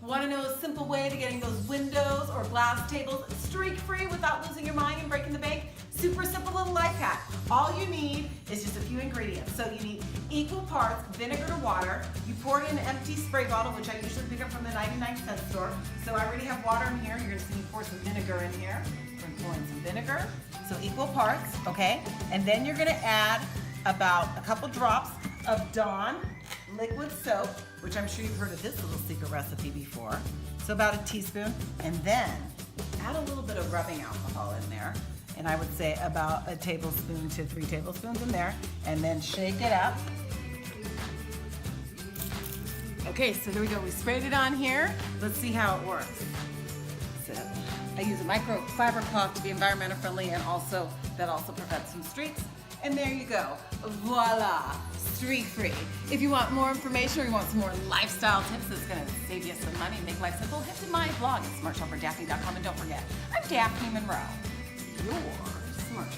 Want to know a simple way to getting those windows or glass tables streak-free without losing your mind and breaking the bank? Super simple little life hack. All you need is just a few ingredients. So you need equal parts vinegar to water. You pour it in an empty spray bottle, which I usually pick up from the 99-cent store. So I already have water in here. You're going to see me pour some vinegar in here. We're going to pour in some vinegar. So equal parts, okay? And then you're going to add about a couple drops of Dawn liquid soap, which I'm sure you've heard of this little secret recipe before. So about a teaspoon, and then add a little bit of rubbing alcohol in there. And I would say about a tablespoon to 3 tablespoons in there, and then shake it up. Okay, so there we go. We sprayed it on here. Let's see how it works. So I use a microfiber cloth to be environmental friendly, and also that also prevents some streaks. And there you go. Voila, streak free. If you want more information or you want some more lifestyle tips that's gonna save you some money and make life simple, head to my blog at smartshopperdaphne.com, and don't forget, I'm Daphne Monroe, your smart